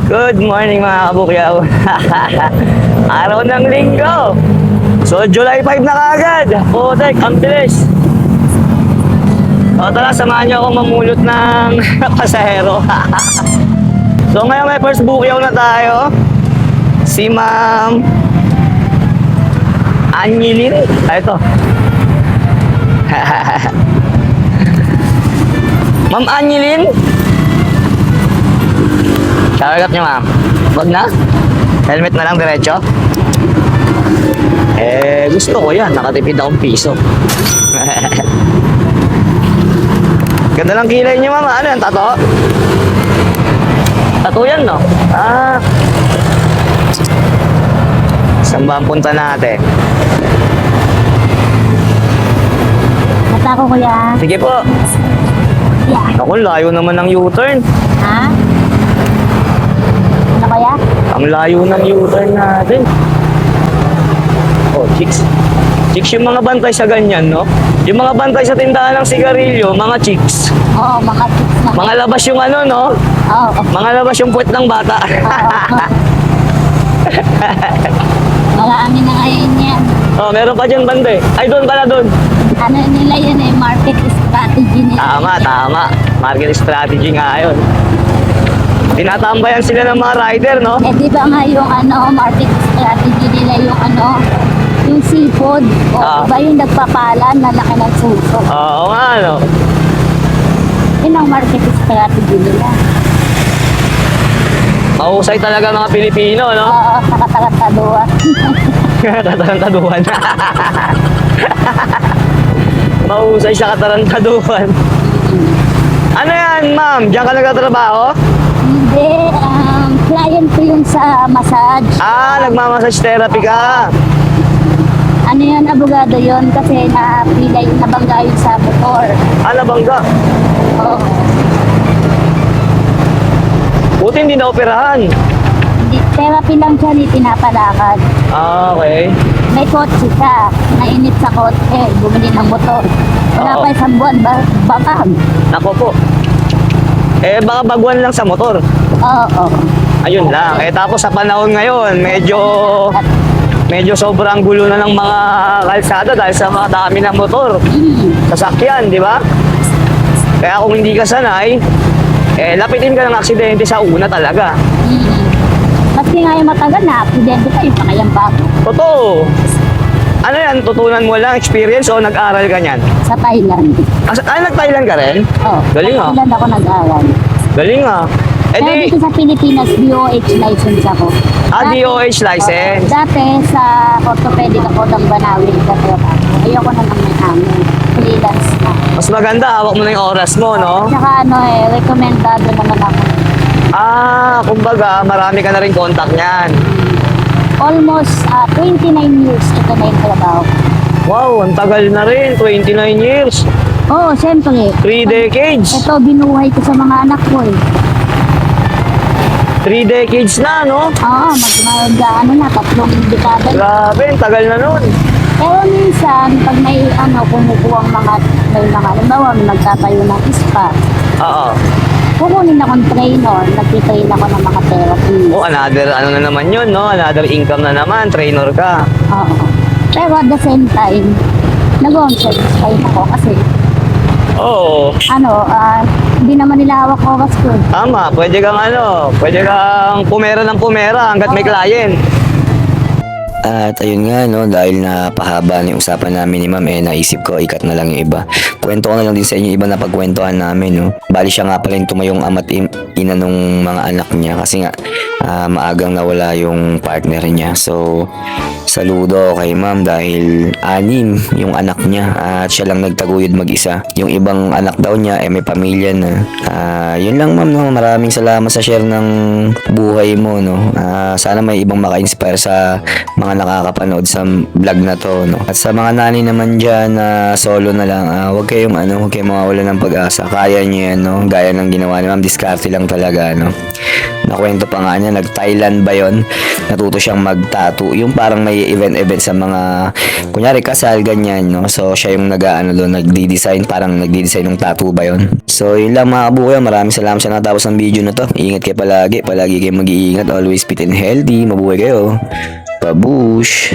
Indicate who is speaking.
Speaker 1: Good morning mga kabukyaw. Araw ng linggo. So July 5 na kaagad. Putek, ang bilis. O tara, samahan niyo akong mamulot ng pasahero. So ngayon may first bukyaw na tayo. Si Ma'am Anyilin. Ito. Ma'am Anyilin. Shower up niyo, ma'am. Wag na? Helmet na lang diretso? Gusto ko yan. Nakatipid akong piso. Ganda lang kilay niyo, ma'am. Ano yan? Tato? Tato yan, no? Saan ba ang punta natin?
Speaker 2: Basta ko, kuya.
Speaker 1: Sige po.
Speaker 2: Yeah.
Speaker 1: Ako, layo naman ng U-turn.
Speaker 2: Ha? Ano, kuya?
Speaker 1: Ang layo ng U-turn natin. Oh, chicks. Chicks yung mga bantay sa ganyan, no? Yung mga bantay sa tindahan ng sigarilyo, mga chicks.
Speaker 2: Oo, mga tips na.
Speaker 1: Mga labas yung ano, no?
Speaker 2: Oo.
Speaker 1: Mga labas yung puwet ng bata.
Speaker 2: Mga amin na ngayon yan.
Speaker 1: Oh, meron pa dyan bantay. Ay, doon pala doon.
Speaker 2: Ano nila yun eh, market strategy nila.
Speaker 1: Tama. Market strategy nga yun. Tinatambayan sila ng mga rider, no?
Speaker 2: Eh di ba nga yung market strategy nila yung yung seafood. O diba yung nagpapalan na laki ng suso.
Speaker 1: Oo nga, no?
Speaker 2: Yun ang market strategy nila.
Speaker 1: Mahusay talaga mga Pilipino, no?
Speaker 2: Oo, nakatarantaduan.
Speaker 1: Katarantaduhan. Mahusay sa katarantaduhan. Ano yan, ma'am? Diyan ka nagtatrabaho?
Speaker 2: Hindi, client ko yung sa massage.
Speaker 1: Nagmamassage therapy ka.
Speaker 2: Ano yun, abogado yun kasi nabangga yun sa motor.
Speaker 1: Nabangga.
Speaker 2: Oo.
Speaker 1: Buti hindi na operahan.
Speaker 2: Hindi, therapy lang siya, hindi pinapalakad.
Speaker 1: Okay.
Speaker 2: May kotse siya, nainit sa kotse, bumili ng motor. Wala
Speaker 1: Oo.
Speaker 2: pa isang buwan, bakag.
Speaker 1: Nako po. Baka baguhan lang sa motor.
Speaker 2: Oo.
Speaker 1: Ayun lang. Tapos sa panahon ngayon, medyo sobrang gulo na ng mga kalsada dahil sa mga dami ng motor. Sasakyan, di ba? Kaya kung hindi ka sanay, lapitin ka ng aksidente sa una talaga.
Speaker 2: Maski nga yung matagal na, aksidente ka, yung pakayang bago.
Speaker 1: Totoo. Ano yan? Tutunan mo lang experience o nag-aral ka niyan?
Speaker 2: Sa Thailand.
Speaker 1: Nag-Thailand ka rin?
Speaker 2: Oo.
Speaker 1: Galing
Speaker 2: Sa
Speaker 1: ah.
Speaker 2: Thailand ako nag-aral.
Speaker 1: Galing ah.
Speaker 2: Pero dito sa Pilipinas, DOH license ako.
Speaker 1: DOH license.
Speaker 2: Dati sa orthopedic ako ng Banawin kasi ayoko na ng may amin. Freelance na.
Speaker 1: Mas maganda, hawak mo na yung oras mo, no?
Speaker 2: Tsaka rekomendado naman ako.
Speaker 1: Kumbaga, marami ka na rin contact niyan.
Speaker 2: Almost 29 years ito na yung trabaho.
Speaker 1: Wow, ang tagal na rin. 29 years.
Speaker 2: Oo, siyempre.
Speaker 1: 3 decades.
Speaker 2: Ito, binuhay ko sa mga anak ko eh.
Speaker 1: 3 decades na, no?
Speaker 2: Oo, na, 3 dekada.
Speaker 1: Grabe, ang tagal na nun.
Speaker 2: Pero minsan, pag may kumukuha may mga, halimbawa, may nagtatayo ng spa,
Speaker 1: Oo.
Speaker 2: kukunin akong trainer, nagtitrain ako ng mga therapy.
Speaker 1: Another ano na naman yun, no? Another income na naman. Trainer ka.
Speaker 2: Oo. Pero at the same time, nag-on-service time ako kasi,
Speaker 1: Oo.
Speaker 2: hindi naman nila hawak oras ko.
Speaker 1: Tama. Pwede kang pumera ng pumera hanggat may client.
Speaker 3: At ayun nga, no, dahil napahaba na yung usapan namin ni Ma'am, naisip ko, ikat na lang yung iba. Kwento ko na lang din sa inyo iba na pagkwentuhan namin, no. Bali siya nga pala yung tumayong ama't ina nung mga anak niya kasi nga maagang nawala yung partner niya. So, saludo kay Ma'am dahil 6 yung anak niya at siya lang nagtaguyod mag-isa. Yung ibang anak daw niya may pamilya na. Yun lang Ma'am, no. Maraming salamat sa share ng buhay mo, no. Sana may ibang maka-inspire sa mga nakakapanood sa vlog na to, no. At sa mga nani naman dyan na solo na lang, huwag huwag kayong mawawala ng pag-asa. Kaya niyo yan, no? Gaya ng ginawa ni ma'am, diskarte lang talaga, no? Nakwento pa nga niya, nag-Thailand ba yon? Natuto siyang mag-tattoo. Yung parang may event sa mga, kunyari kasal, ganyan, no? So, siya yung nagdi-design, parang nagdi-design ng tattoo ba yon? So, yun lang mga kabuya. Maraming salamat sa natapos ng video na to. Ingat kayo palagi kayo mag-iingat. Always fit and healthy. Mabuhay kayo. Babush!